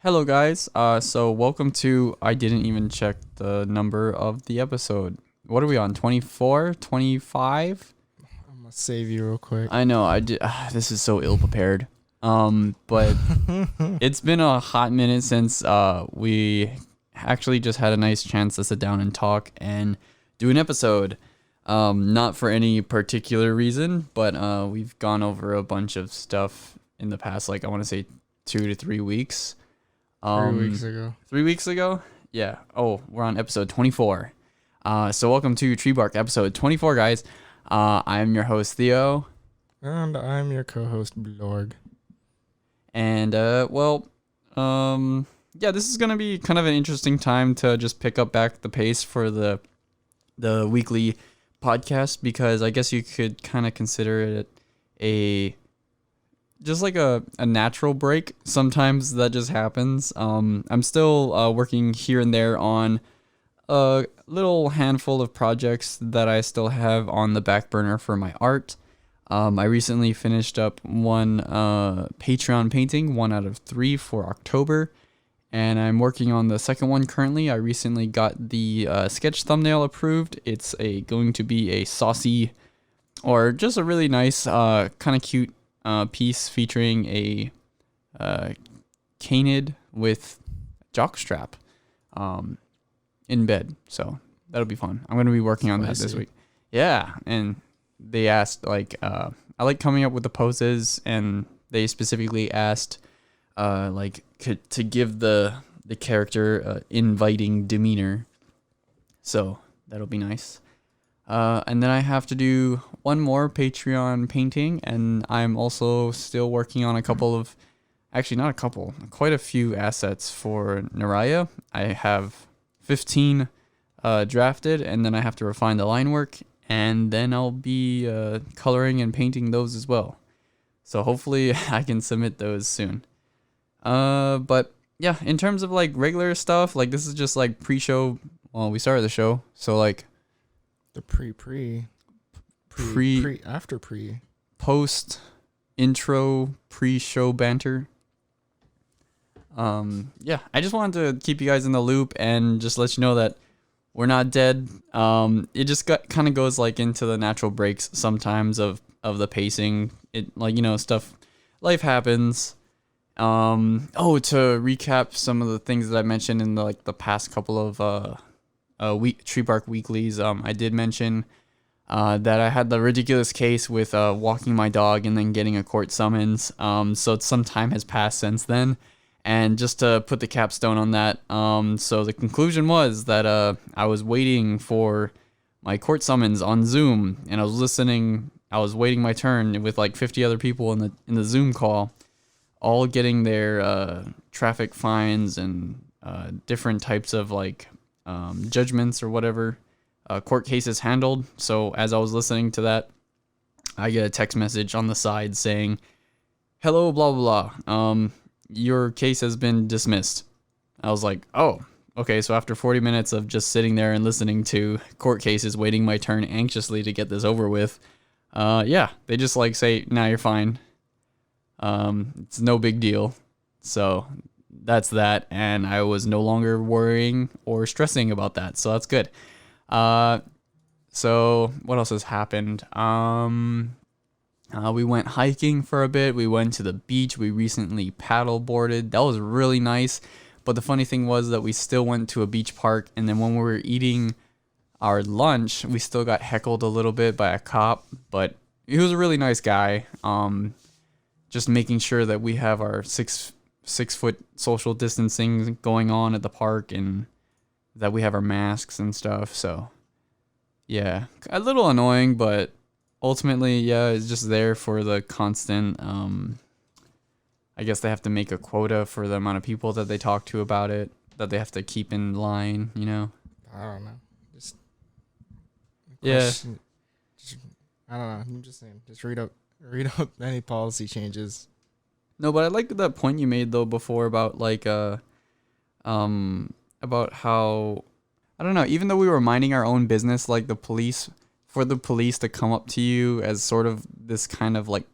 Hello, guys. So welcome to. I didn't even check the number of the episode. What are we on? 24, 25? I'm gonna save you real quick. I know. I did. This is so ill prepared. But it's been a hot minute since we actually just had a nice chance to sit down and talk and do an episode. Not for any particular reason, but we've gone over a bunch of stuff in the past. Like I want to say 2 to 3 weeks. 3 weeks ago. 3 weeks ago? Yeah. Oh, we're on episode 24. So welcome to TreeBark episode 24, guys. I'm your host, Theo. And I'm your co-host, Blorg. And, yeah, this is going to be kind of an interesting time to just pick up back the pace for the weekly podcast, because I guess you could kind of consider it just like a natural break. Sometimes that just happens. I'm still working here and there on a little handful of projects that I still have on the back burner for my art. I recently finished up one Patreon painting, 1 out of 3 for October, and I'm working on the second one currently. I recently got the sketch thumbnail approved. It's going to be a saucy, or just a really nice, kind of cute piece featuring a canid with jockstrap in bed. So that'll be fun. I'm going to be working on that this week. Yeah, and they asked, like, I like coming up with the poses, and they specifically asked to give the character inviting demeanor. So that'll be nice. And then I have to do one more Patreon painting, and I'm also still working on quite a few assets for Naraya. I have 15 drafted, and then I have to refine the line work, and then I'll be coloring and painting those as well. So hopefully I can submit those soon. But yeah, in terms of like regular stuff, like this is just like pre-show. Well, we started the show, so like The after post intro pre-show banter. Yeah, I just wanted to keep you guys in the loop and just let you know that we're not dead. It just kind of goes like into the natural breaks sometimes of the pacing. It, like, you know, stuff, life happens. To recap some of the things that I mentioned in the past couple of TreeBark weeklies, I did mention that I had the ridiculous case with walking my dog and then getting a court summons. So some time has passed since then, and just to put the capstone on that, so the conclusion was that I was waiting for my court summons on Zoom, and I was waiting my turn with like 50 other people in the Zoom call, all getting their traffic fines and different types of like judgments or whatever, court cases handled. So as I was listening to that, I get a text message on the side saying, "Hello, blah blah blah. Your case has been dismissed." I was like, "Oh, okay." So after 40 minutes of just sitting there and listening to court cases, waiting my turn anxiously to get this over with, yeah, they just like say, "Nah, you're fine. It's no big deal." So that's that, and I was no longer worrying or stressing about that, so that's good. So what else has happened? We went hiking for a bit. We went to the beach. We recently paddle boarded. That was really nice. But the funny thing was that we still went to a beach park, and then when we were eating our lunch, we still got heckled a little bit by a cop, but he was a really nice guy. Just making sure that we have our 6-foot social distancing going on at the park, and that we have our masks and stuff. So yeah, a little annoying, but ultimately, yeah, it's just there for the constant, I guess they have to make a quota for the amount of people that they talk to about it, that they have to keep in line, you know? I don't know. Yeah. I don't know. I'm just saying. Just read up any policy changes. No, but I like that point you made though before about like about how, I don't know, even though we were minding our own business, like for the police to come up to you as sort of this kind of like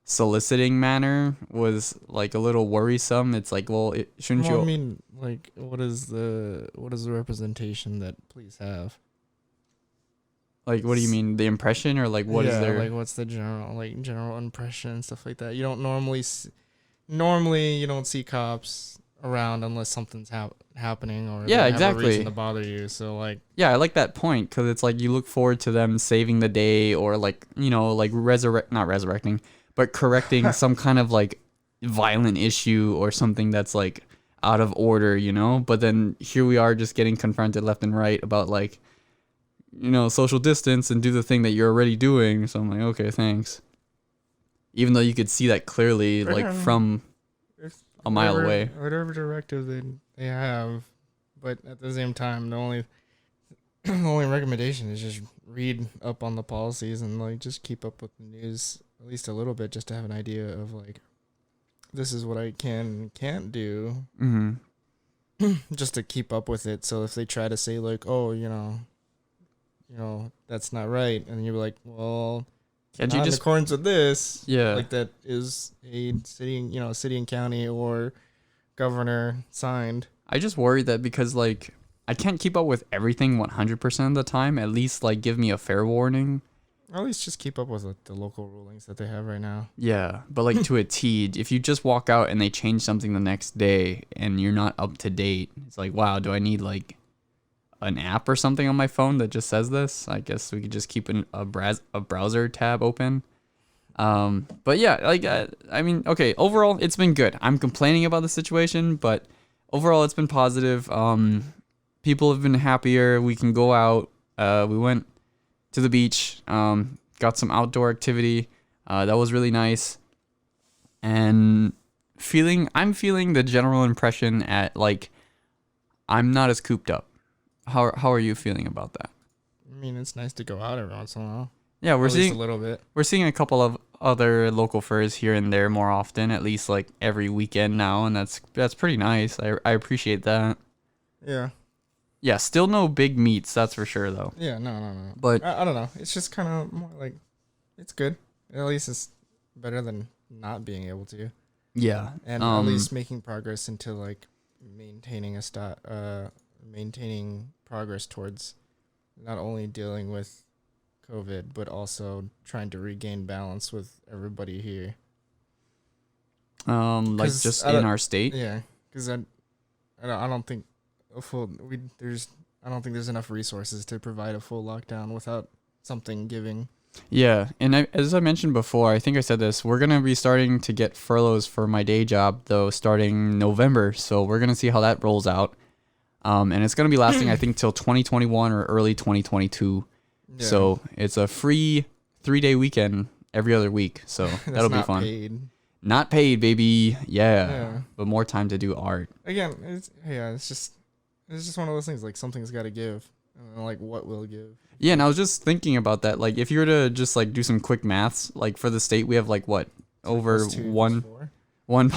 soliciting manner was like a little worrisome. It's like, well, shouldn't Well, I you mean, like, what is the representation that police have? like what do you mean, the impression, or like what is Yeah, their like what's the general impression and stuff like that? You don't normally you don't see cops around unless something's happening or Yeah, they have a reason exactly. to bother you. So like, Yeah, I like that point because it's like you look forward to them saving the day, or like, like not resurrecting, but correcting some kind of like violent issue or something that's like out of order, But then here we are just getting confronted left and right about like, social distance and do the thing that you're already doing. So I'm like, okay, thanks. Even though you could see that clearly, like from if a mile away. whatever directive they have, but at the same time, the only the only recommendation is just read up on the policies and like just keep up with the news at least a little bit, just to have an idea of like, this is what I can and can't do, just to keep up with it. So if they try to say like, oh, that's not right, and you're like, well, Can't not you in just accordance with this, Yeah. like that is a city and county or governor signed. I just worry that because like I can't keep up with everything 100% of the time. At least like give me a fair warning. Or at least just keep up with like, the local rulings that they have right now. Yeah, but like to a T, if you just walk out and they change something the next day and you're not up to date, it's like, wow, do I need like an app or something on my phone that just says this? I guess we could just keep a browser tab open. But yeah, like I mean, okay, overall it's been good. I'm complaining about the situation, but overall it's been positive. People have been happier. We can go out. We went to the beach, got some outdoor activity. That was really nice. And I'm feeling the general impression at like, I'm not as cooped up. How are you feeling about that? I mean, it's nice to go out every once in a while. Yeah, At least a little bit. We're seeing a couple of other local furs here and there more often, at least like every weekend now, and that's pretty nice. I appreciate that. Yeah. Yeah, still no big meets, that's for sure though. Yeah, no. But I don't know. It's just kind of more like, it's good. At least it's better than not being able to. yeah, And at least making progress into like maintaining progress towards not only dealing with COVID, but also trying to regain balance with everybody here. like just in our state. Yeah, because I don't think I don't think there's enough resources to provide a full lockdown without something giving. Yeah, and as I mentioned before, I think I said this, we're going to be starting to get furloughs for my day job, though, starting November. So we're going to see how that rolls out. And it's going to be lasting, I think, till 2021 or early 2022. Yeah. So it's a free 3-day weekend every other week. So that'll be fun. Paid. Not paid, baby. Yeah. But more time to do art. Again, it's just one of those things, like something's got to give. And like what will give. Yeah, and I was just thinking about that. Like, if you were to just like do some quick maths, like for the state, we have like what, over one. Well,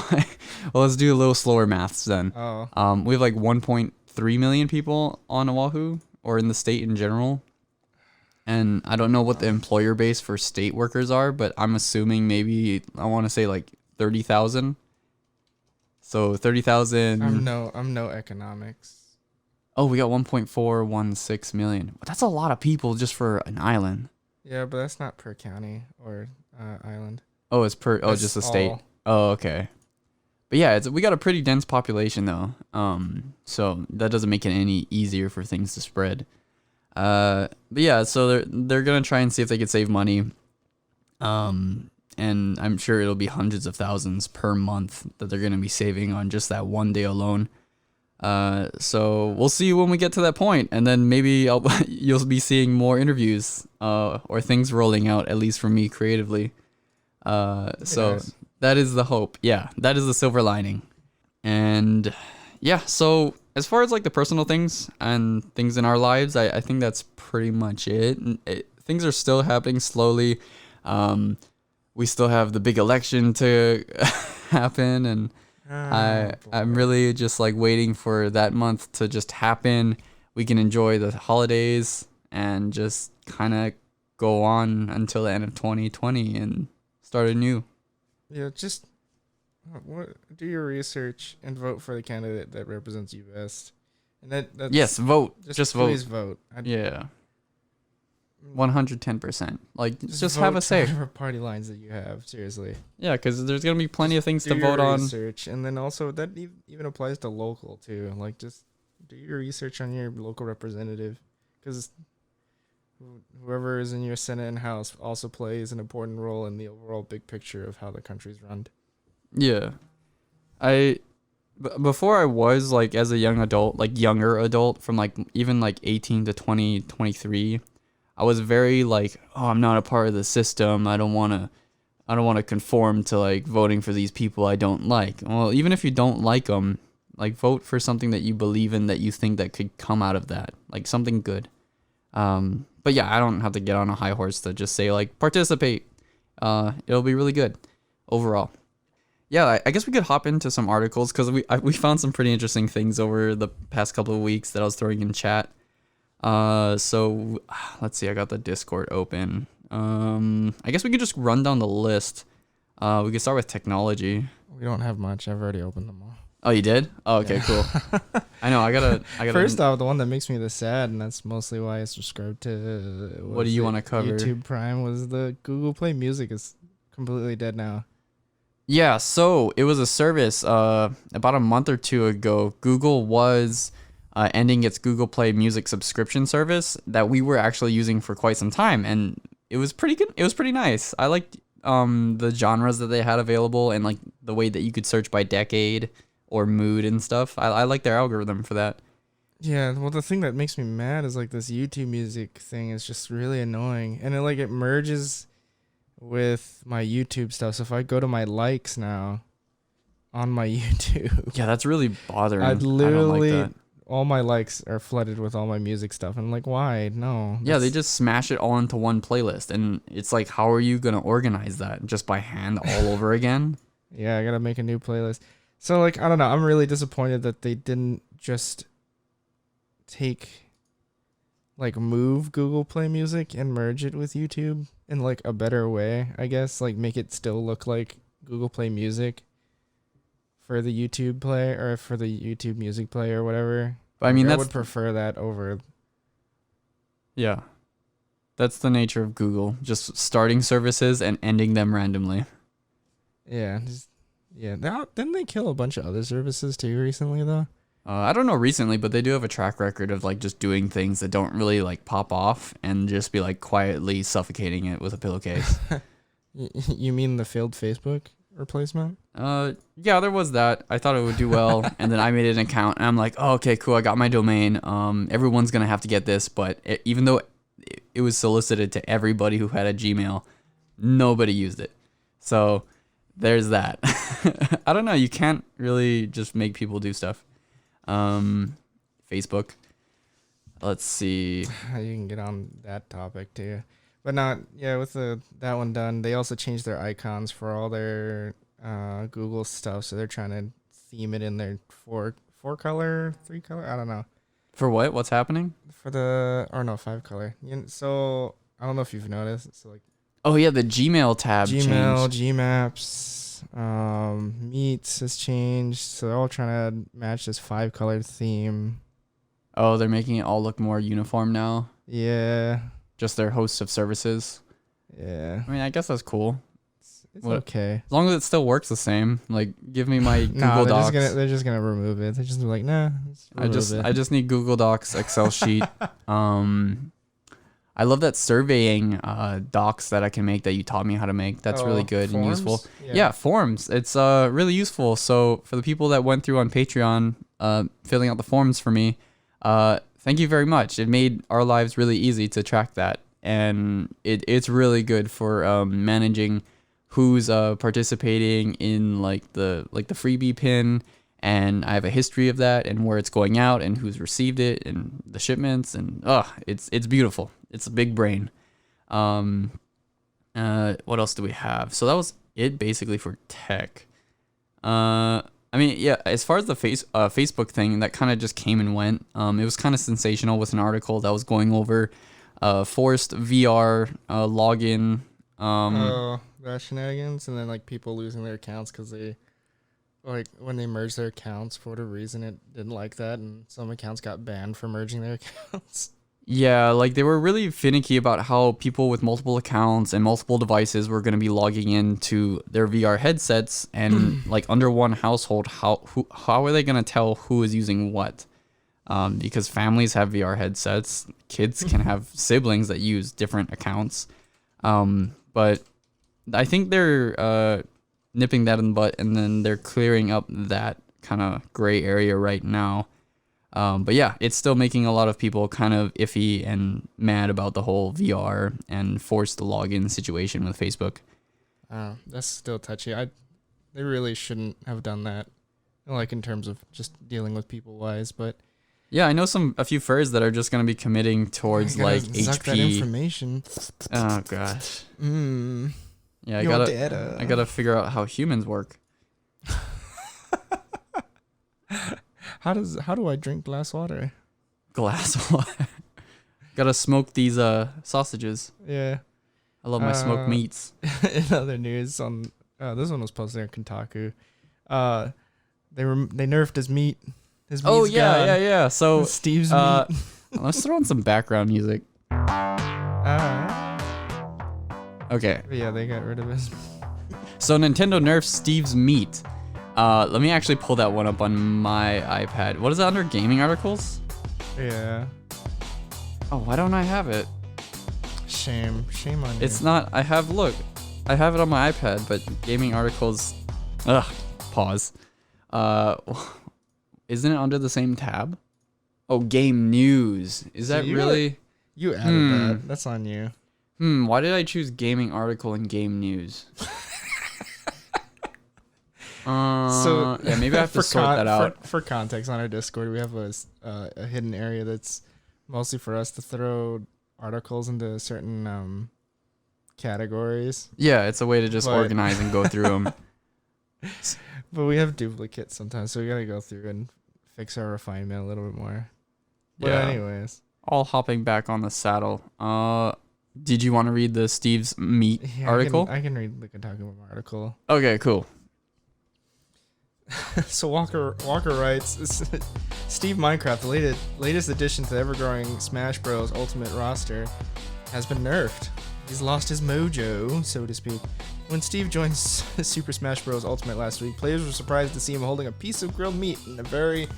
let's do a little slower maths then. Oh. We have like 1.3 million people on Oahu, or in the state in general. And I don't know what the employer base for state workers are, but I'm assuming maybe I want to say like 30,000. So 30,000. I'm no economics. Oh, we got 1.416 million. That's a lot of people just for an island. Yeah, but that's not per county or island. Oh, it's per. That's just a state. Oh, okay. But yeah, we got a pretty dense population though. So that doesn't make it any easier for things to spread. But yeah, so they're gonna try and see if they could save money. And I'm sure it'll be hundreds of thousands per month that they're gonna be saving on just that one day alone. So we'll see when we get to that point, and then maybe you'll be seeing more interviews, or things rolling out, at least for me creatively. So that is the hope. Yeah, that is the silver lining. And yeah, so as far as like the personal things and things in our lives, I think that's pretty much it. Things are still happening slowly. We still have the big election to happen, and I'm really just like waiting for that month to just happen. We can enjoy the holidays and just kind of go on until the end of 2020 and start anew. Yeah, just do your research and vote for the candidate that represents you best. And that's Yes, vote. just Vote. please vote. Yeah. 110%. Like, just have vote a say. whatever party lines that you have. Seriously. Yeah, because there's gonna be plenty of things Do to your vote on. research, and then also that even applies to local too. Like, just do your research on your local representative, because whoever is in your Senate and House also plays an important role in the overall big picture of how the country's run. Yeah, before I was like as a young adult, like younger adult, from like even like 18 to 20, 23, I was very like, oh, I'm not a part of the system. I don't want to conform to like voting for these people I don't like. Well, even if you don't like them, like vote for something that you believe in, that you think that could come out of that, like something good. But yeah, I don't have to get on a high horse to just say like participate. It'll be really good overall. Yeah, I guess we could hop into some articles because we found some pretty interesting things over the past couple of weeks that I was throwing in chat. So let's see, I got the Discord open. I guess we could just run down the list. We could start with technology. We don't have much. I've already opened them all. Oh, you did? Oh, okay, Yeah. cool. I know. I gotta. First off, the one that makes me the sad, and that's mostly why I subscribed to. What do you want to cover? YouTube Prime was the Google Play Music is completely dead now. Yeah, so it was a service about a month or two ago. Google was ending its Google Play Music subscription service that we were actually using for quite some time, and it was pretty good. It was pretty nice. I liked the genres that they had available and like the way that you could search by decade or mood and stuff. I like their algorithm for that. Yeah, well, the thing that makes me mad is like this YouTube Music thing is just really annoying, and it merges with my YouTube stuff. So if I go to my likes now on my YouTube, Yeah, that's really bothering. I'd literally I don't like that. all my likes are flooded with all my music stuff. And I'm like, why? No. Yeah, they just smash it all into one playlist, and it's like, how are you gonna organize that just by hand all over again? Yeah, I gotta make a new playlist. So like, I don't know. I'm really disappointed that they didn't just move Google Play Music and merge it with YouTube in like a better way, I guess. Like make it still look like Google Play Music for the YouTube Play or for the YouTube Music Play or whatever. But I mean, I would prefer that over. Yeah, that's the nature of Google, just starting services and ending them randomly. Yeah. Didn't they kill a bunch of other services too recently though? I don't know recently, but they do have a track record of like just doing things that don't really like pop off and just be like quietly suffocating it with a pillowcase. You mean the failed Facebook replacement? Yeah, there was that. I thought it would do well, and then I made an account, and I'm like, oh, okay, cool, I got my domain. Everyone's gonna have to get this, but even though it was solicited to everybody who had a Gmail, nobody used it. So there's that. I don't know. You can't really just make people do stuff. Facebook. Let's see. You can get on that topic too, but not with that one done. They also changed their icons for all their Google stuff, so they're trying to theme it in their four color, 3 color. I don't know. For what? What's happening? For 5 color. So I don't know if you've noticed. So like. Oh yeah, the Gmail tab Gmail, changed. Gmaps. Meets has changed, so they're all trying to match this 5 color theme. Oh, they're making it all look more uniform now. Yeah. Just their host of services. Yeah. I mean, I guess that's cool. It's okay. As long as it still works the same. Like, give me my Google Docs. They're just gonna remove it. They're just gonna be like, nah. I just need Google Docs, Excel sheet. I love that surveying docs that I can make that you taught me how to make. That's really good forms? and useful. Yeah, forms. It's really useful. So for the people that went through on Patreon filling out the forms for me, thank you very much. It made our lives really easy to track that. And it's really good for managing who's participating in like the freebie pin. And I have a history of that and where it's going out and who's received it and the shipments, and it's beautiful. It's a big brain. What else do we have? So that was it basically for tech. I mean, yeah, as far as the Facebook thing, that kind of just came and went. It was kind of sensational with an article that was going over forced VR login. that shenanigans, and then like people losing their accounts because they like when they merged their accounts for whatever reason it didn't like that, and some accounts got banned for merging their accounts. Yeah, like they were really finicky about how people with multiple accounts and multiple devices were going to be logging into their VR headsets, and like under one household, how are they going to tell who is using what? Because families have VR headsets, kids can have siblings that use different accounts. But I think they're nipping that in the butt, and then they're clearing up that kind of gray area right now. But yeah, it's still making a lot of people kind of iffy and mad about the whole VR and forced login situation with Facebook. That's still touchy. They really shouldn't have done that, like in terms of just dealing with people wise. But yeah, I know a few furs that are just gonna be committing towards like suck HP that information. Oh gosh. Yeah, Data. I gotta figure out how humans work. How do I drink glass water? Glass water. Gotta smoke these sausages. Yeah. I love my smoked meats. In other news, this one was posted on Kotaku. They nerfed his meat. His meat's gone. Yeah. So Steve's meat. Let's throw in some background music. Okay. Yeah, they got rid of his. So Nintendo nerfs Steve's meat. Let me actually pull that one up on my iPad. What is that under gaming articles? Yeah. Oh, why don't I have it? Shame on you. It's not. I have it on my iPad, but gaming articles. Ugh. Pause. Isn't it under the same tab? Oh, game news. Is that really? You added that. That's on you. Why did I choose gaming article and game news? So yeah, maybe I have to sort that out. For context, on our Discord, we have a hidden area that's mostly for us to throw articles into certain categories. Yeah, it's a way to just organize and go through them. But we have duplicates sometimes, so we gotta go through and fix our refinement a little bit more. But yeah. Anyways, all hopping back on the saddle. Did you want to read the Steve's meat article? I can read the Kotaku article. Okay, cool. So Walker writes, Steve Minecraft, the latest addition to the ever-growing Smash Bros. Ultimate roster, has been nerfed. He's lost his mojo, so to speak. When Steve joined Super Smash Bros. Ultimate last week, players were surprised to see him holding a piece of grilled meat in a very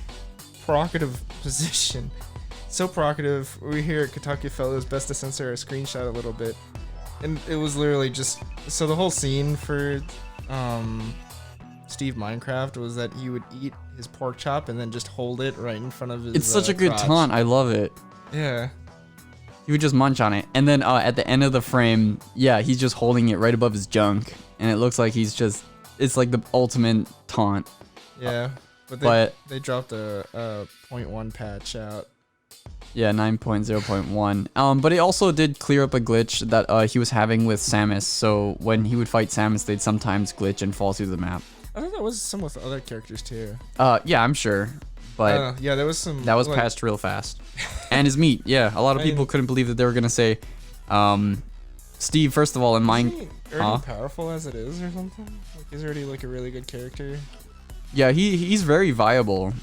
provocative position. So provocative, we here at Kotaku felt it was best to censor a screenshot a little bit. And it was literally just... So the whole scene for Steve Minecraft was that he would eat his pork chop and then just hold it right in front of his It's such a good crotch. taunt. I love it. Yeah. He would just munch on it. And then at the end of the frame, yeah, he's just holding it right above his junk. And it looks like it's like the ultimate taunt. Yeah. But they dropped a 0.1 patch out. Yeah, 9.0.1. But it also did clear up a glitch that he was having with Samus. So when he would fight Samus, they'd sometimes glitch and fall through the map. I thought that was some with other characters too. Yeah, I'm sure. But yeah, there was some. That was patched real fast. And his meat, yeah. A lot of people couldn't believe that they were gonna say, Steve, first of all, in mine. Is he already powerful as it is, or something? Like, he's already like a really good character. Yeah, he's very viable.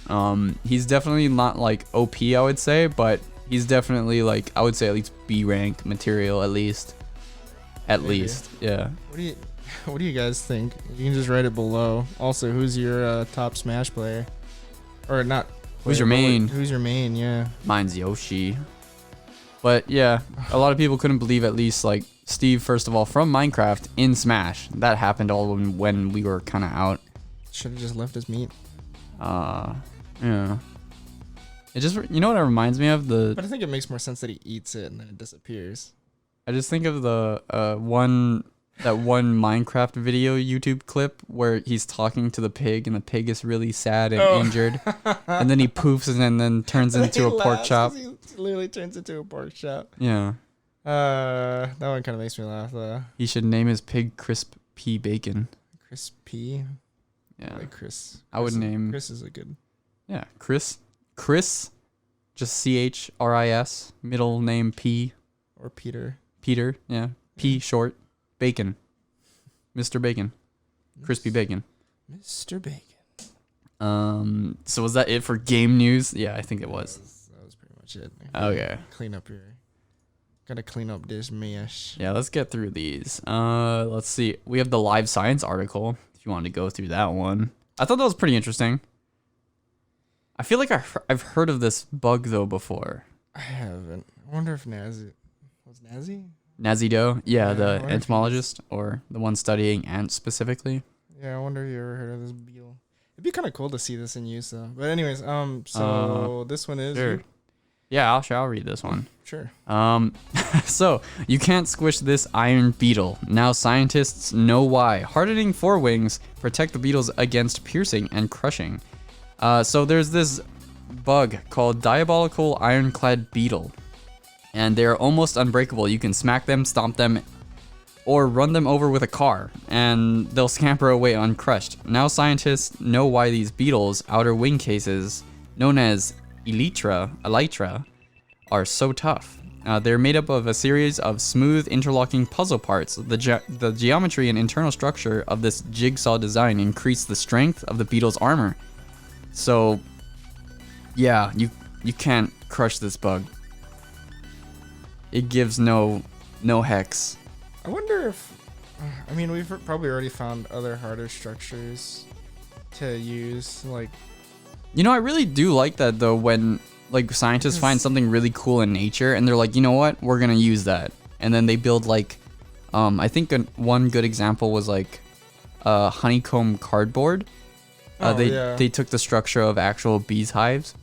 He's definitely not like OP, I would say, but he's definitely like, I would say at least B rank material, at least. At least, yeah. What do you guys think? You can just write it below. Also, who's your top Smash player? Or not? Who's your main? Who's your main? Yeah. Mine's Yoshi. But yeah, a lot of people couldn't believe at least like Steve, first of all, from Minecraft in Smash. That happened all when we were kind of out. Should have just left his meat. Yeah. It just, you know what it reminds me of? But I think it makes more sense that he eats it and then it disappears. I just think of the one Minecraft video YouTube clip where he's talking to the pig and the pig is really sad and injured, and then he poofs and then turns into a pork chop. He literally turns into a pork chop. Yeah. That one kind of makes me laugh though. He should name his pig Crisp P Bacon. Crisp P. Yeah. Like Chris. I would name. Chris is a good. Yeah, Chris, just CHRIS, middle name P. Or Peter. Peter, yeah. P short. Bacon. Mr. Bacon. Crispy bacon. Mr. Bacon. So was that it for game news? Yeah, I think it was. That was pretty much it. Okay. Gotta clean up this mess. Yeah, let's get through these. Let's see. We have the live science article. If you wanted to go through that one, I thought that was pretty interesting. I feel like I've heard of this bug though before. I haven't. I wonder if Nazi. Nazi Doe? Yeah, the I wonder if entomologist or the one studying ants specifically. Yeah, I wonder if you ever heard of this beetle. It'd be kind of cool to see this in use though. But anyways, so this one is. Sure. Yeah, I'll read this one. Sure. So you can't squish this iron beetle. Now scientists know why. Hardening forewings protect the beetles against piercing and crushing. So there's this bug called diabolical ironclad beetle, and they're almost unbreakable. You can smack them, stomp them, or run them over with a car, and they'll scamper away uncrushed. Now scientists know why these beetles' outer wing cases, known as elytra, are so tough. They're made up of a series of smooth interlocking puzzle parts. The geometry and internal structure of this jigsaw design increase the strength of the beetle's armor. So, yeah, you can't crush this bug. It gives no hex. I wonder if. I mean, we've probably already found other harder structures to use, like. You know, I really do like that though when like scientists find something really cool in nature and they're like, you know what, we're gonna use that, and then they build like, I think one good example was like, honeycomb cardboard. They took the structure of actual beehives,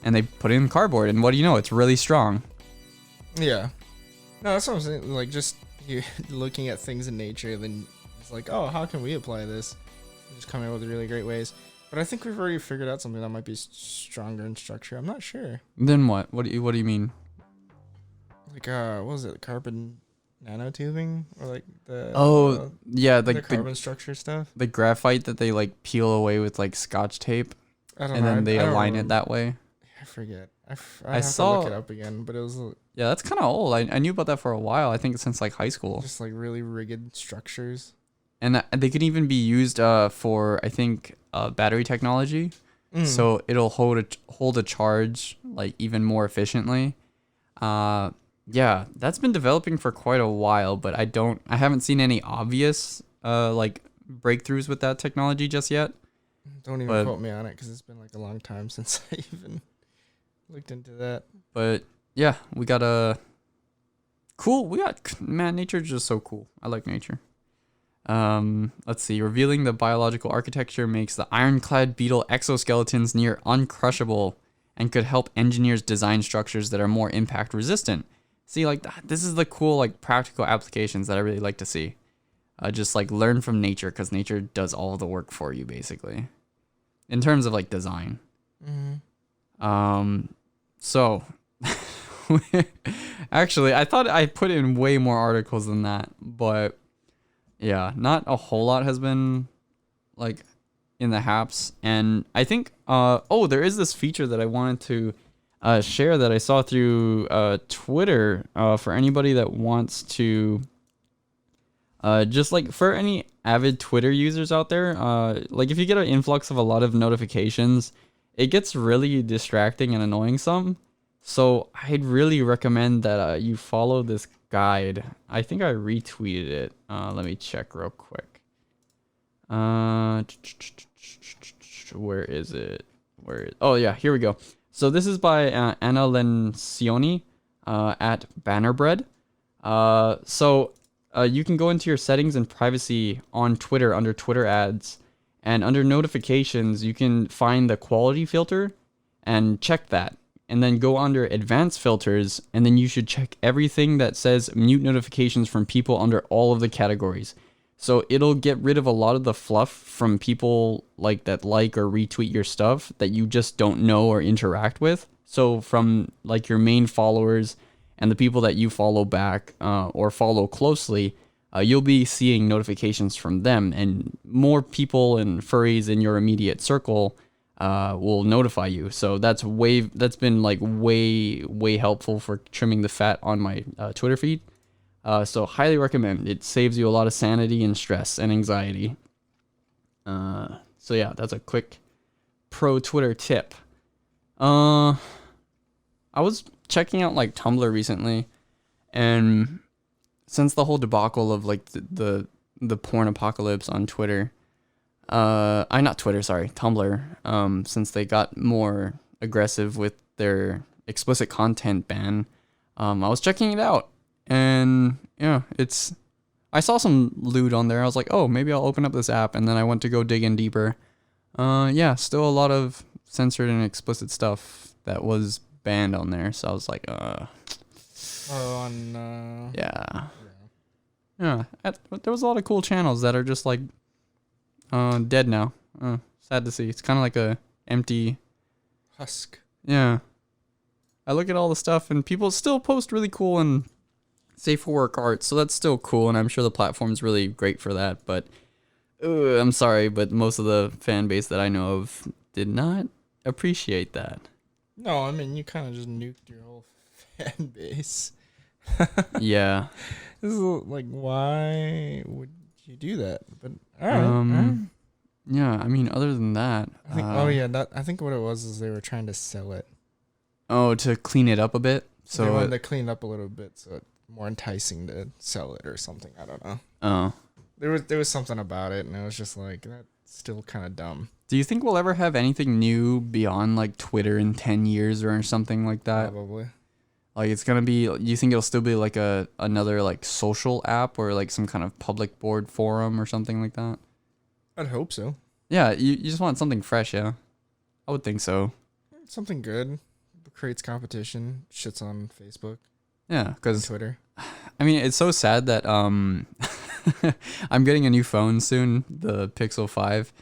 and they put it in cardboard, and what do you know, it's really strong. Yeah. No, that's what I'm saying. Like, just you looking at things in nature, then it's like, oh, how can we apply this? Just coming up with really great ways. But I think we've already figured out something that might be stronger in structure. I'm not sure. Then what? What do you mean? Like, what was it? Carbon nanotubing, or like the the carbon structure stuff. The graphite that they like peel away with like Scotch tape, then they align it that way. I forget. I have to look it up again, but it was. Yeah, that's kind of old. I knew about that for a while. I think since like high school. Just like really rigid structures. And they can even be used for, I think, battery technology. So it'll hold a charge like even more efficiently. Yeah, that's been developing for quite a while, but I haven't seen any obvious like breakthroughs with that technology just yet. Don't even quote me on it because it's been like a long time since I even looked into that. But yeah, man, nature's just so cool. I like nature. Let's see. Revealing the biological architecture makes the ironclad beetle exoskeletons near uncrushable and could help engineers design structures that are more impact resistant. See, like, this is the cool, like, practical applications that I really like to see. Just, like, learn from nature, because nature does all the work for you, basically. In terms of, like, design. So, actually, I thought I put in way more articles than that, but, yeah, not a whole lot has been, like, in the haps. And I think, there is this feature that I wanted to share that I saw through Twitter for anybody that wants to just like for any avid Twitter users out there, like if you get an influx of a lot of notifications, it gets really distracting and annoying some. So I'd really recommend that you follow this guide. I think I retweeted it. Let me check real quick. Where is it? Oh yeah, here we go. So this is by Anna Lencioni at Bannerbread. So you can go into your settings and privacy on Twitter under Twitter ads, and under notifications you can find the quality filter and check that, and then go under advanced filters, and then you should check everything that says mute notifications from people under all of the categories. So it'll get rid of a lot of the fluff from people like that like or retweet your stuff that you just don't know or interact with. So from like your main followers and the people that you follow back or follow closely, you'll be seeing notifications from them, and more people and furries in your immediate circle will notify you. So that's been like way helpful for trimming the fat on my Twitter feed. So highly recommend. It saves you a lot of sanity and stress and anxiety. So yeah, that's a quick pro Twitter tip. I was checking out like Tumblr recently, and since the whole debacle of like the porn apocalypse on Twitter, Tumblr, since they got more aggressive with their explicit content ban, I was checking it out, and yeah, I saw some lewd on there. I was like, oh, maybe I'll open up this app, and then I went to go dig in deeper. Yeah, still a lot of censored and explicit stuff that was banned on there. So I was like, yeah. Yeah, there was a lot of cool channels that are just like dead now. Sad to see. It's kind of like a empty husk. Yeah. I look at all the stuff and people still post really cool and safe for work art, so that's still cool, and I'm sure the platform's really great for that, but I'm sorry, but most of the fan base that I know of did not appreciate that. No, I mean, you kind of just nuked your whole fan base. Yeah. This is like, why would you do that? But all right. Yeah, I mean, other than that, I think, I think what it was is they were trying to sell it. Oh, to clean it up a bit. So they wanted to clean it up a little bit, so it's more enticing to sell it or something. I don't know. Oh, there was something about it, and it was just like, that's still kind of dumb. Do you think we'll ever have anything new beyond like Twitter in 10 years or something like that? Probably. Like it's gonna be. You think it'll still be like another like social app or like some kind of public board forum or something like that? I'd hope so. Yeah, you just want something fresh, yeah. I would think so. Something good. Creates competition. Shits on Facebook. Yeah, because Twitter. I mean, it's so sad that I'm getting a new phone soon, the Pixel 5,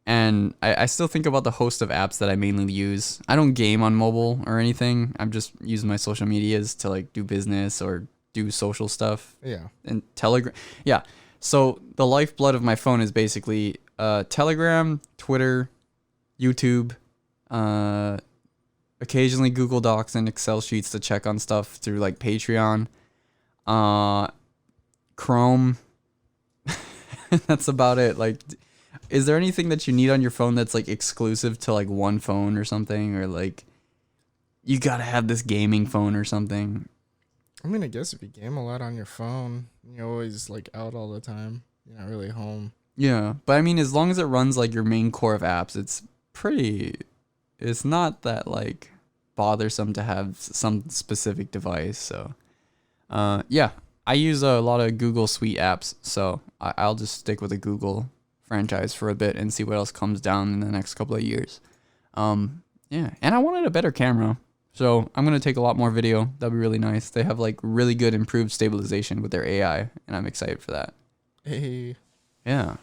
and I still think about the host of apps that I mainly use. I don't game on mobile or anything. I'm just using my social medias to like do business or do social stuff. Yeah. And Telegram. Yeah. So the lifeblood of my phone is basically Telegram, Twitter, YouTube, occasionally Google Docs and Excel sheets to check on stuff through like Patreon, Chrome. That's about it. Like, is there anything that you need on your phone that's like exclusive to like one phone or something, or like you gotta have this gaming phone or something? I mean, I guess if you game a lot on your phone, you're always like out all the time. You're not really home. Yeah, but I mean, as long as it runs like your main core of apps, it's not that like bothersome to have some specific device. So, yeah, I use a lot of Google Suite apps, so I'll just stick with the Google franchise for a bit and see what else comes down in the next couple of years. Yeah, and I wanted a better camera, so I'm gonna take a lot more video. That'd be really nice. They have like really good improved stabilization with their AI, and I'm excited for that. Hey. Yeah.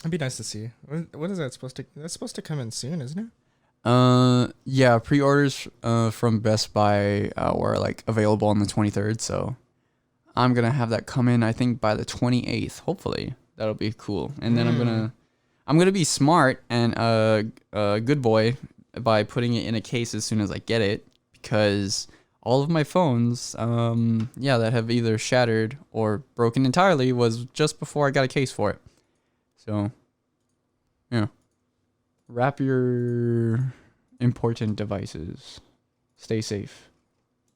It'd be nice to see. When is that supposed to? That's supposed to come in soon, isn't it? Yeah, pre-orders from Best Buy were like available on the 23rd, so I'm gonna have that come in I think by the 28th. Hopefully that'll be cool. And then I'm gonna be smart and a good boy by putting it in a case as soon as I get it, because all of my phones that have either shattered or broken entirely was just before I got a case for it. So yeah. Wrap your important devices. Stay safe.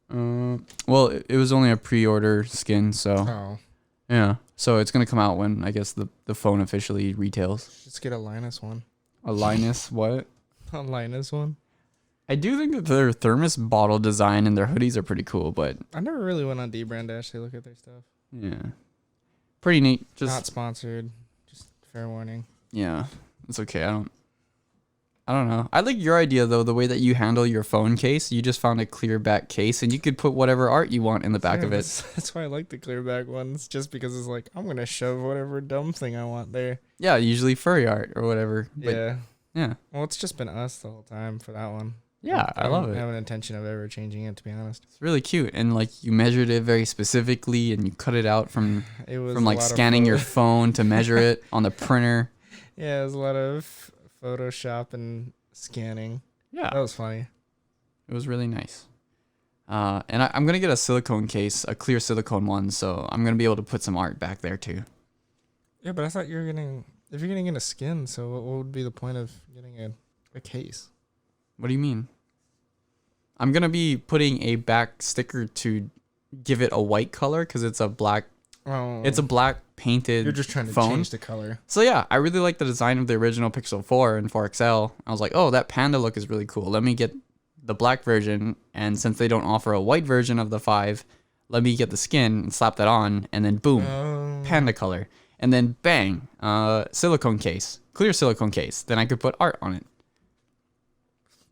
Well, it was only a pre-order skin, so yeah. So it's gonna come out when I guess the phone officially retails. Just get a Linus one. A Linus what? A Linus one. I do think that their thermos bottle design and their hoodies are pretty cool, but I never really went on dbrand to actually look at their stuff. Yeah, pretty neat. Just not sponsored. Just fair warning. Yeah, it's okay. I don't know. I like your idea though, the way that you handle your phone case. You just found a clear back case and you could put whatever art you want in the back of it. That's why I like the clear back ones, just because it's like, I'm going to shove whatever dumb thing I want there. Yeah, usually furry art or whatever. But yeah. Yeah. Well, it's just been us the whole time for that one. Yeah, I love it. I have an intention of ever changing it, to be honest. It's really cute. And like you measured it very specifically and you cut it out from like scanning your phone to measure it on the printer. Yeah, it was a lot of Photoshop and scanning. Yeah. That was funny. It was really nice. And I'm gonna get a silicone case, a clear silicone one, so I'm gonna be able to put some art back there too. Yeah, but I thought you were getting if you're getting a skin. So what would be the point of getting a case? What do you mean? I'm gonna be putting a back sticker to give it a white color because it's a black. Oh, It's a black painted. you're just trying to phone. change the color. So yeah, I really like the design of the original Pixel 4 and 4 XL. I was like, oh, that panda look is really cool. Let me get the black version, and since they don't offer a white version of the 5, let me get the skin and slap that on, and then boom, panda color, and then bang, silicone case, clear silicone case. Then I could put art on it.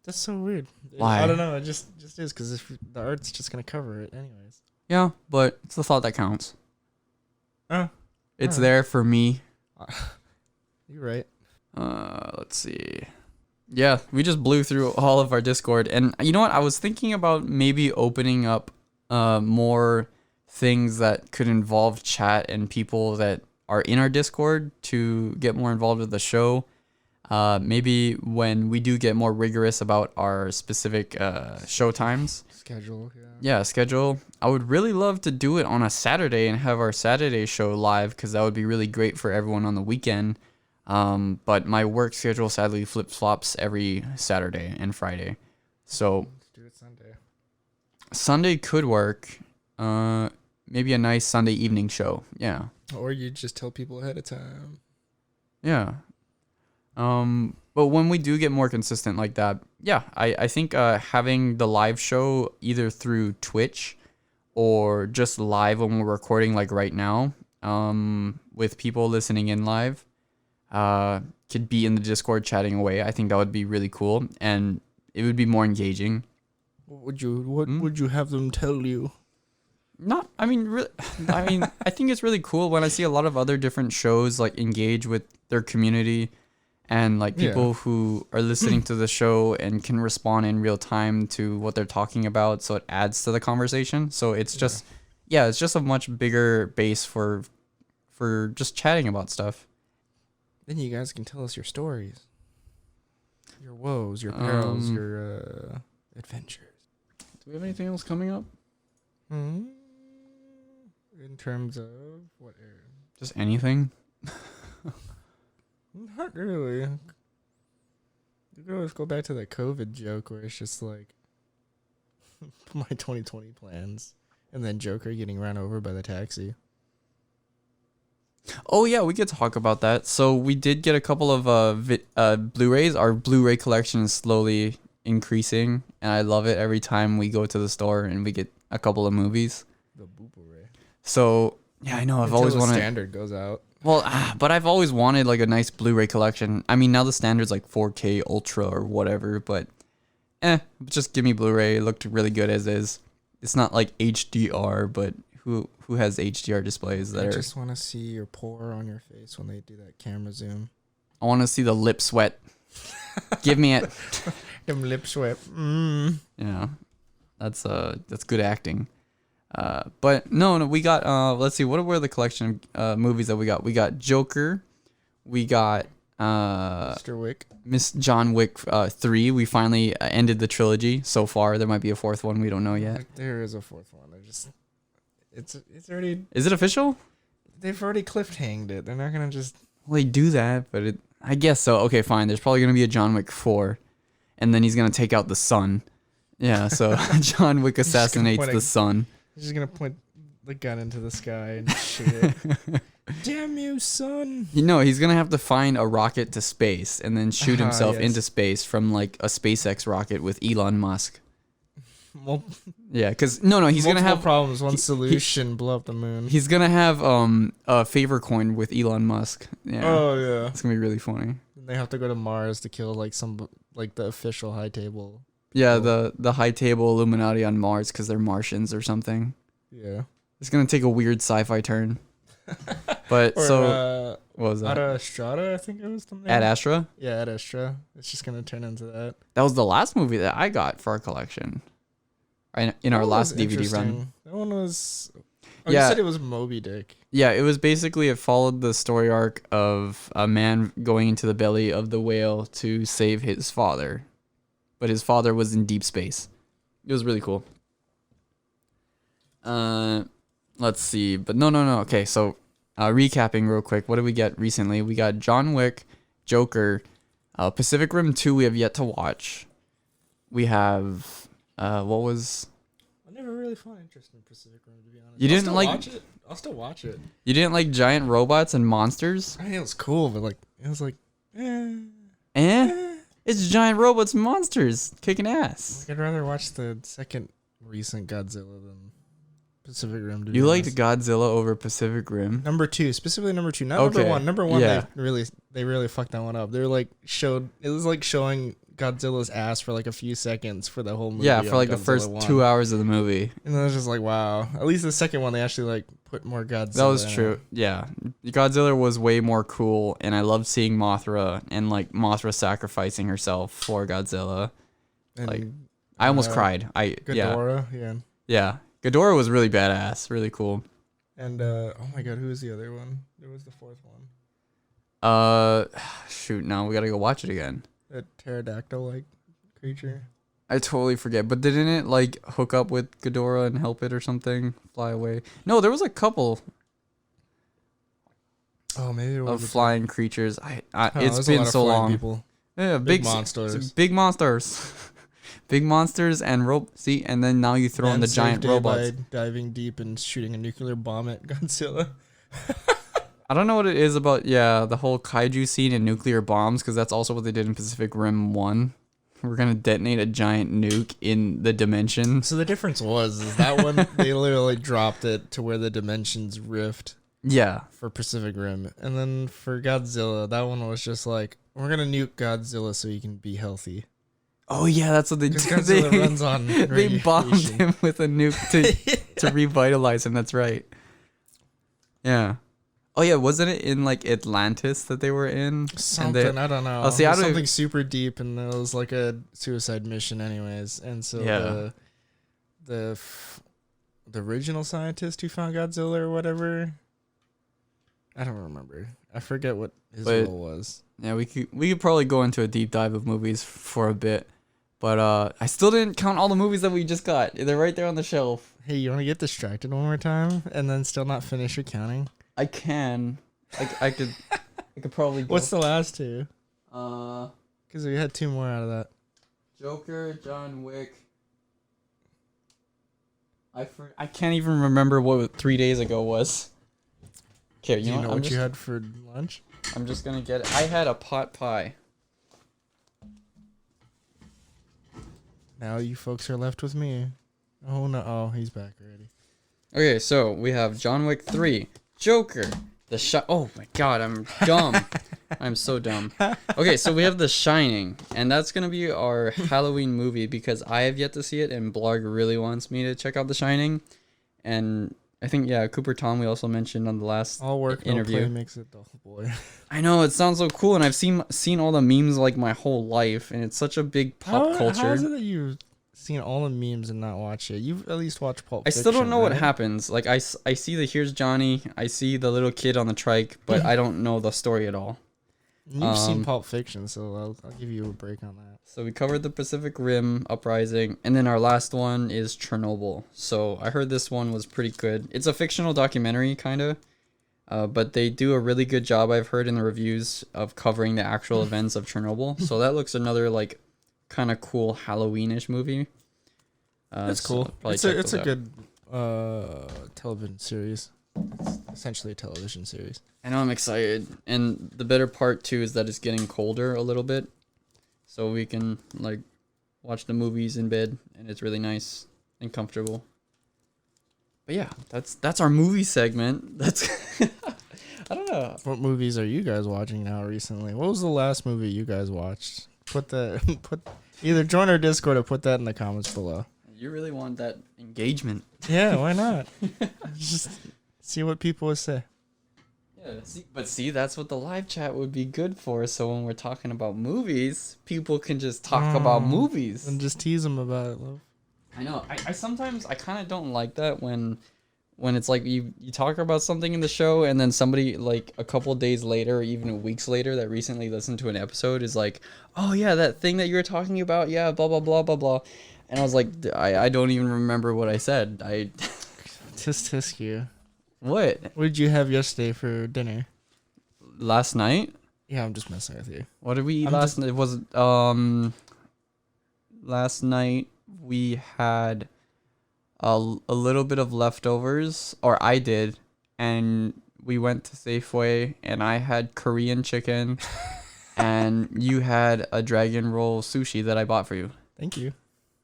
That's so weird. Why? I don't know. It just is because if the art's just gonna cover it anyways. Yeah, but it's the thought that counts. Oh, It's alright. there for me. You're right. Let's see. Yeah, we just blew through all of our Discord, and you know what? I was thinking about maybe opening up more things that could involve chat and people that are in our Discord to get more involved with the show. Maybe when we do get more rigorous about our specific show times. Schedule. Yeah, schedule. I would really love to do it on a Saturday and have our Saturday show live because that would be really great for everyone on the weekend. But my work schedule sadly flip-flops every Saturday and Friday. So Let's do it Sunday. Sunday could work. Maybe a nice Sunday evening show. Yeah. Or you just tell people ahead of time. Yeah. But when we do get more consistent like that, yeah, I think having the live show either through Twitch or just live when we're recording like right now, with people listening in live, could be in the Discord chatting away. I think that would be really cool and it would be more engaging. What would you have them tell you? I think it's really cool when I see a lot of other different shows like engage with their community and like people who are listening to the show and can respond in real time to what they're talking about. So it adds to the conversation. So it's just, it's just a much bigger base for just chatting about stuff. Then you guys can tell us your stories, your woes, your perils, your adventures. Do we have anything else coming up? In terms of what area? Just anything. Not really. You could always go back to that COVID joke where it's just like my 2020 plans and then Joker getting run over by the taxi. Oh yeah, we could talk about that. So we did get a couple of Blu-rays. Our Blu-ray collection is slowly increasing, and I love it every time we go to the store and we get a couple of movies. The Blu-ray. So yeah, I know I've always wanted. Standard goes out. Well, but I've always wanted like a nice Blu-ray collection. I mean, now the standard's like 4K Ultra or whatever, but just give me Blu-ray. It looked really good as is. It's not like HDR, but who has HDR displays that I are? just want to see your pore on your face when they do that camera zoom. I want to see the lip sweat. Give me it. Them lip sweat. Yeah, that's good acting. But no, we got let's see, what were the collection of movies that we got? We got Joker, we got Mr. Wick, Miss John Wick 3. We finally ended the trilogy so far. There might be a fourth one, we don't know yet. There is a fourth one. It's already. Is it official? They've already cliffhanged it. They're not gonna just. Well, they do that, but I guess so. Okay, fine. There's probably gonna be a John Wick 4, and then he's gonna take out the sun. Yeah, so John Wick assassinates the sun. He's just gonna point the gun into the sky and shoot it. Damn you, son! He's gonna have to find a rocket to space and then shoot himself into space from like a SpaceX rocket with Elon Musk. Well, yeah, because he's gonna have problems. One solution: blow up the moon. He's gonna have a favor coin with Elon Musk. Yeah. Oh yeah, it's gonna be really funny. They have to go to Mars to kill like the official high table. Yeah, the high table Illuminati on Mars because they're Martians or something. Yeah, it's gonna take a weird sci-fi turn. But what was that? Ad Astra, I think it was the name. Ad Astra? Yeah, Ad Astra. It's just gonna turn into that. That was the last movie that I got for our collection. In our last DVD run. That one was. Oh, yeah. You said it was Moby Dick. Yeah, it was basically, it followed the story arc of a man going into the belly of the whale to save his father. But his father was in deep space. It was really cool. Let's see. But no. Okay, so recapping real quick. What did we get recently? We got John Wick, Joker, Pacific Rim 2 we have yet to watch. We have what was I never really found interest in Pacific Rim, to be honest. You didn't like watch it? I'll still watch it. You didn't like giant robots and monsters? I mean, it was cool, but like it was like It's giant robots and monsters kicking ass. Like, I'd rather watch the second recent Godzilla than Pacific Rim. You liked Godzilla over Pacific Rim? Number 2, specifically number 2, not number 1. Number 1, yeah. they really fucked that one up. They were like it was like showing Godzilla's ass for like a few seconds for the whole movie. Yeah, for like the first 2 hours of the movie. And then it was just like, wow. At least the second one, they actually like put more Godzilla. That was true. Yeah, Godzilla was way more cool, and I loved seeing Mothra and like Mothra sacrificing herself for Godzilla. And, like, I almost cried. Ghidorah, yeah. Ghidorah was really badass, really cool. And oh my god, who was the other one? There was the fourth one. Shoot, now we gotta go watch it again. That pterodactyl-like creature. I totally forget, but didn't it like hook up with Ghidorah and help it or something fly away? No, there was a couple. Oh, maybe it was of flying creatures. It's been so long. People. Yeah, big monsters. Big monsters. Big monsters and see, and then now you throw in the giant robots. By diving deep and shooting a nuclear bomb at Godzilla. I don't know what it is about, the whole kaiju scene and nuclear bombs, because that's also what they did in Pacific Rim 1. We're going to detonate a giant nuke in the dimension. So the difference is that one, they literally dropped it to where the dimensions rift. Yeah. For Pacific Rim. And then for Godzilla, that one was just like, we're going to nuke Godzilla so he can be healthy. Oh, yeah, that's what they did. Godzilla runs on They bombed him with a nuke to revitalize him. That's right. Yeah. Oh yeah, wasn't it in like Atlantis that they were in? Something, I don't know. Oh, see, something super deep, and it was like a suicide mission, anyways. And so the original scientist who found Godzilla or whatever, I don't remember. I forget what his role was. Yeah, we could probably go into a deep dive of movies for a bit, but I still didn't count all the movies that we just got. They're right there on the shelf. Hey, you want to get distracted one more time and then still not finish your counting? I can. I could probably go. What's the last two? Because we had 2 more out of that. Joker, John Wick. I can't even remember what 3 days ago was. Okay, you know what you had for lunch? I'm just gonna get it. I had a pot pie. Now you folks are left with me. Oh no! Oh, he's back already. Okay, so we have John Wick 3. Joker, oh my god, I'm dumb. I'm so dumb. Okay, so we have The Shining, and that's gonna be our Halloween movie because I have yet to see it, and Blarg really wants me to check out The Shining. And I think Cooper Tom we also mentioned on the last all work interview. No play makes it dull, boy. I know, it sounds so cool, and I've seen all the memes like my whole life, and it's such a big pop culture. How is it that you've seen all the memes and not watched it? You've at least watched Pulp Fiction. I still don't know right? what happens. Like I see the Here's Johnny, I see the little kid on the trike, but I don't know the story at all. You've seen Pulp Fiction, so I'll give you a break on that. So we covered the Pacific Rim Uprising, and then our last one is Chernobyl. So I heard this one was pretty good. It's a fictional documentary, kind of, but they do a really good job, I've heard in the reviews, of covering the actual events of Chernobyl. So that looks another like kind of cool Halloweenish movie. That's cool. It's a good television series. It's essentially a television series. I know, I'm excited. And the better part too is that it's getting colder a little bit. So we can like watch the movies in bed, and it's really nice and comfortable. But yeah, that's our movie segment. That's I don't know. What movies are you guys watching now recently? What was the last movie you guys watched? Put either join our Discord or put that in the comments below. You really want that engagement. Yeah, why not? Just see what people would say. Yeah, see, that's what the live chat would be good for. So when we're talking about movies, people can just talk about movies. And just tease them about it, love. I know. I sometimes kind of don't like that when it's like you talk about something in the show and then somebody like a couple days later or even weeks later that recently listened to an episode is like, oh yeah, that thing that you were talking about, yeah, blah blah blah blah blah. And I was like, I don't even remember what I said. Tisk you. What? What did you have yesterday for dinner? Last night? Yeah, I'm just messing with you. What did we eat last night? Was last night we had a little bit of leftovers, or I did, and we went to Safeway, and I had Korean chicken, and you had a dragon roll sushi that I bought for you. Thank you.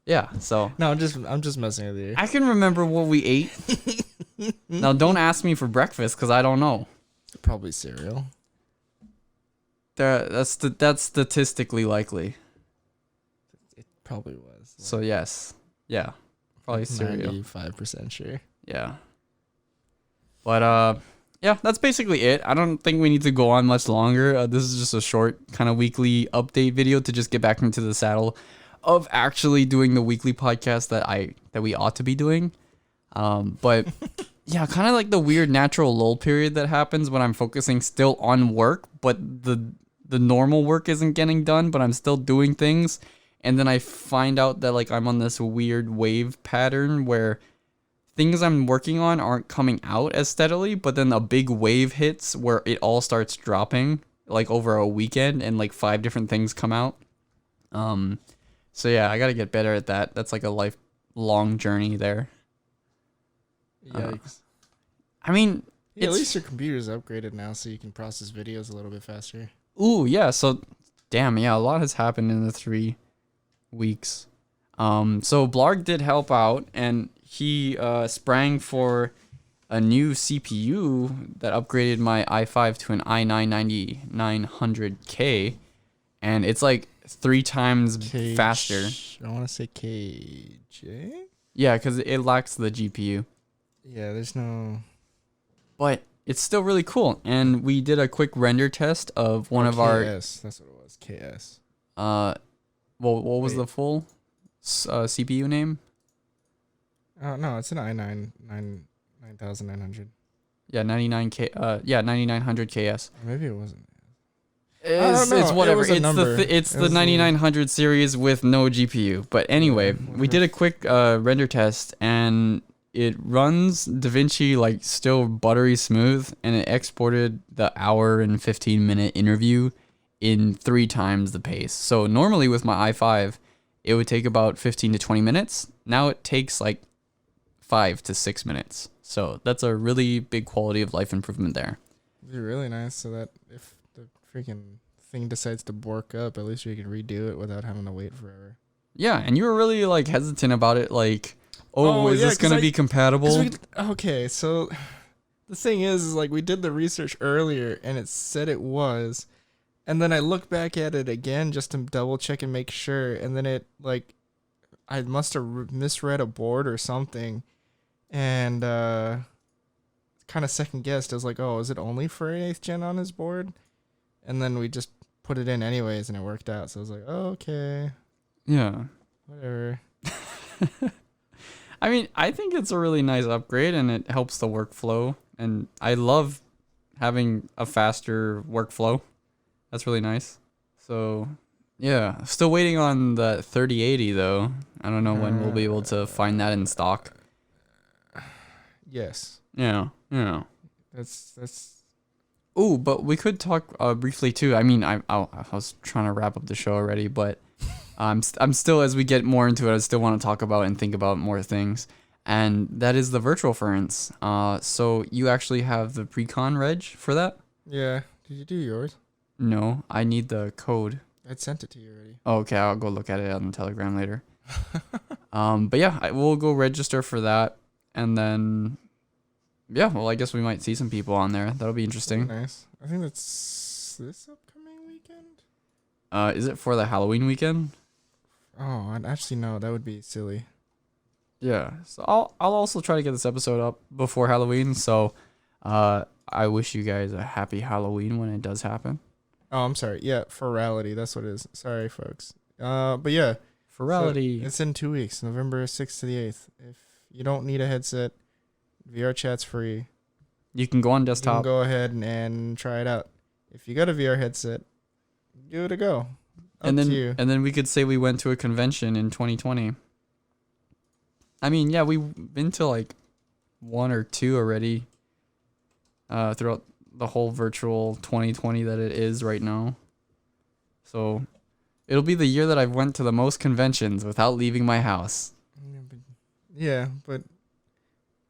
Yeah, so no, I'm just messing with you. I can remember what we ate. Now, don't ask me for breakfast because I don't know. Probably cereal. That's statistically likely. It probably was. So yes, yeah, probably cereal. 95% sure. Yeah. But yeah, that's basically it. I don't think we need to go on much longer. This is just a short kind of weekly update video to just get back into the saddle of actually doing the weekly podcast that we ought to be doing. But yeah, kind of like the weird natural lull period that happens when I'm focusing still on work, but the normal work isn't getting done, but I'm still doing things. And then I find out that like I'm on this weird wave pattern where things I'm working on aren't coming out as steadily, but then a big wave hits where it all starts dropping like over a weekend and like 5 different things come out. So yeah, I got to get better at that. That's like a lifelong journey there. Yikes. I mean, yeah, at least your computer's upgraded now so you can process videos a little bit faster. Ooh, yeah. So, damn, yeah, a lot has happened in the 3 weeks. So Blarg did help out, and he sprang for a new CPU that upgraded my i5 to an i9-9900K, and it's like 3 times faster. I want to say KJ? Yeah, because it lacks the GPU. Yeah, there's no... But it's still really cool. And we did a quick render test of one of our... KS, that's what it was, KS. Well, what was the full CPU name? Oh, no, it's an i9-9900. Yeah, 9900KS. Maybe it wasn't. It's whatever. It's the 9900 a... series with no GPU. But anyway, we did a quick render test, and it runs DaVinci like still buttery smooth, and it exported the hour and 15-minute interview in 3 times the pace. So normally with my i5, it would take about 15 to 20 minutes. Now it takes like 5 to 6 minutes. So that's a really big quality of life improvement there. It'd be really nice so that if the freaking thing decides to bork up, at least we can redo it without having to wait forever. Yeah, and you were really like hesitant about it, like, is this going to be compatible? Okay, so the thing is like we did the research earlier and it said it was, and then I looked back at it again just to double check and make sure, and then it like I must have misread a board or something, and kind of second guessed. I was like, oh, is it only for 8th gen on his board? And then we just put it in anyways, and it worked out. So I was like, oh, okay. Yeah. Whatever. I mean, I think it's a really nice upgrade, and it helps the workflow. And I love having a faster workflow. That's really nice. So, yeah. Still waiting on the 3080, though. I don't know when we'll be able to find that in stock. Yes. Yeah. Yeah. That's. Ooh, but we could talk briefly too. I mean, I was trying to wrap up the show already, but I'm still, as we get more into it, I still want to talk about and think about more things, and that is the virtual ferns. So you actually have the pre-con reg for that? Yeah. Did you do yours? No, I need the code. I sent it to you already. Oh, okay, I'll go look at it on the Telegram later. But yeah, we'll go register for that, and then. Yeah, well, I guess we might see some people on there. That'll be interesting. Nice. I think that's this upcoming weekend. Is it for the Halloween weekend? Oh, actually no, that would be silly. Yeah. So I'll also try to get this episode up before Halloween. So, I wish you guys a happy Halloween when it does happen. Oh, I'm sorry. Yeah, Ferality. That's what it is. Sorry, folks. But yeah, Ferality. So it's in 2 weeks, November 6th to the 8th. If you don't need a headset, VR chat's free. You can go on desktop. You can go ahead and try it out. If you got a VR headset, give it a go. And then we could say we went to a convention in 2020. I mean, yeah, we've been to like one or two already throughout the whole virtual 2020 that it is right now. So it'll be the year that I've went to the most conventions without leaving my house. Yeah, but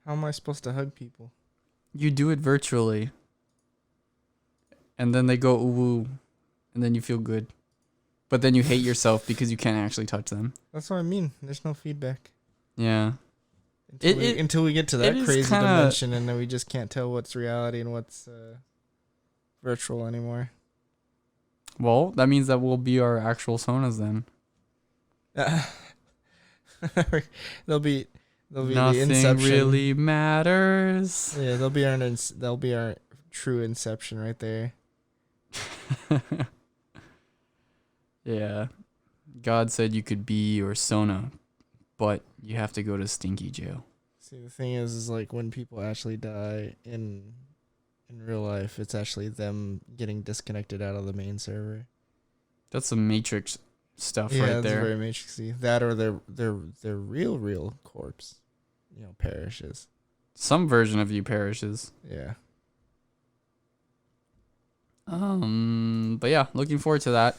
how am I supposed to hug people? You do it virtually. And then they go ooh, and then you feel good. But then you hate yourself because you can't actually touch them. That's what I mean. There's no feedback. Yeah. Until we get to that crazy dimension, and then we just can't tell what's reality and what's virtual anymore. Well, that means that we'll be our actual sonas then. They'll be Nothing the Inception. Really matters. Yeah, they'll be our true Inception right there. Yeah. God said you could be your sona, but you have to go to stinky jail. See, the thing is like when people actually die in real life, it's actually them getting disconnected out of the main server. That's some Matrix stuff yeah, right that's there. very Matrixy. That or their real corpse, perishes. Some version of you perishes. Yeah. But yeah, looking forward to that.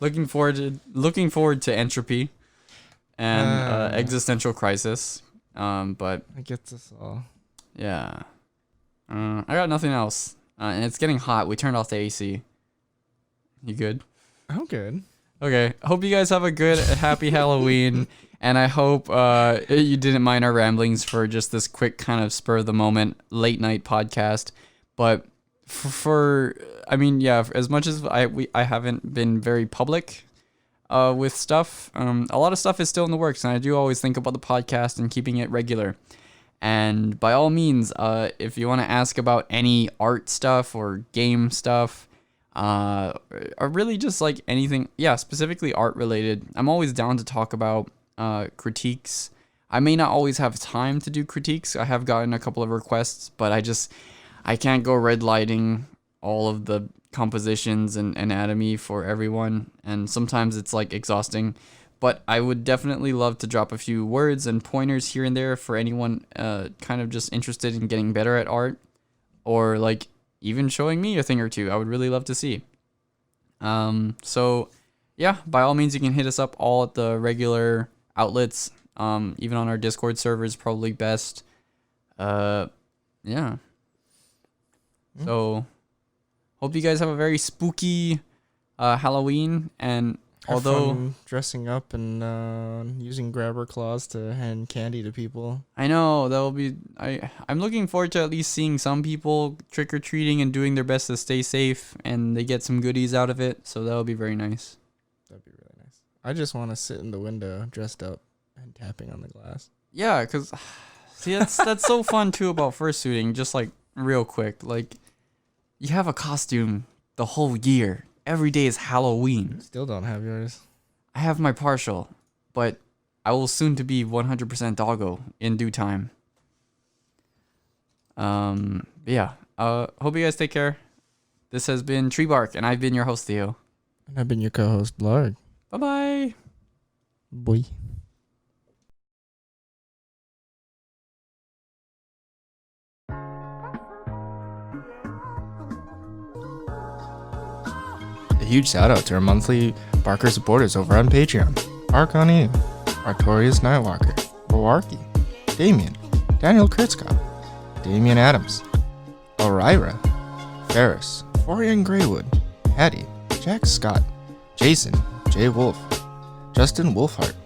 Looking forward to entropy and existential crisis. But it gets us all. Yeah. I got nothing else. And it's getting hot. We turned off the AC. You good? I'm good. Okay. Hope you guys have a good, happy Halloween. And I hope you didn't mind our ramblings for just this quick kind of spur of the moment late night podcast. But as much as I haven't been very public with stuff, a lot of stuff is still in the works. And I do always think about the podcast and keeping it regular. And by all means, if you want to ask about any art stuff or game stuff, or really just like anything, specifically art related, I'm always down to talk about critiques. I may not always have time to do critiques. I have gotten a couple of requests, but I can't go red lighting all of the compositions and anatomy for everyone. And sometimes it's like exhausting. But I would definitely love to drop a few words and pointers here and there for anyone kind of just interested in getting better at art, or like even showing me a thing or two. I would really love to see. So yeah, by all means, you can hit us up all at the regular outlets. Even on our Discord server is probably best. Yeah. So hope you guys have a very spooky Halloween, and although fun dressing up and using grabber claws to hand candy to people. I know that will be. I'm looking forward to at least seeing some people trick or treating and doing their best to stay safe, and they get some goodies out of it. So that'll be very nice. That'd be really nice. I just want to sit in the window dressed up and tapping on the glass. Yeah, cause see that's so fun too about fursuiting. Just like real quick, like you have a costume the whole year. Every day is Halloween. Still don't have yours. I have my partial, but I will soon to be 100% doggo in due time. Yeah. Hope you guys take care. This has been TreeBark, and I've been your host, Theo. And I've been your co-host, Larg. Bye-bye. Boy. Huge shout out to our monthly Barker supporters over on Patreon: Arconi, Artorius Nightwalker, Boarki, Damien, Daniel Kurtzkopf, Damian Adams, Elryra, Ferris, Florian Greywood, Hattie, Jack Scott, Jason, Jay Wolf, Justin Wolfhart,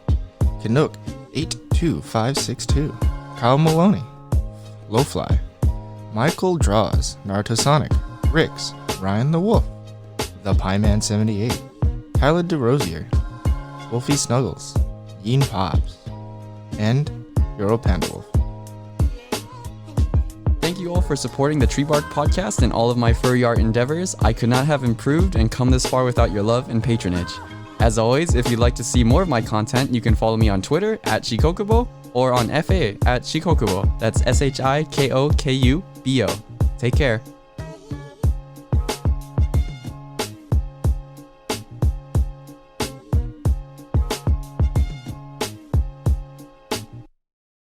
Canuck 82562, Kyle Maloney, Lowfly, Michael Draws, Naruto Sonic, Rix, Ryan the Wolf, The Pieman 78, Tyler DeRosier, Wolfie Snuggles, Yeen Pops, and Euro Panda Wolf. Thank you all for supporting the TreeBark podcast and all of my furry art endeavors. I could not have improved and come this far without your love and patronage. As always, if you'd like to see more of my content, you can follow me on Twitter at Shikokubo or on FA at Shikokubo. That's SHIKOKUBO. Take care.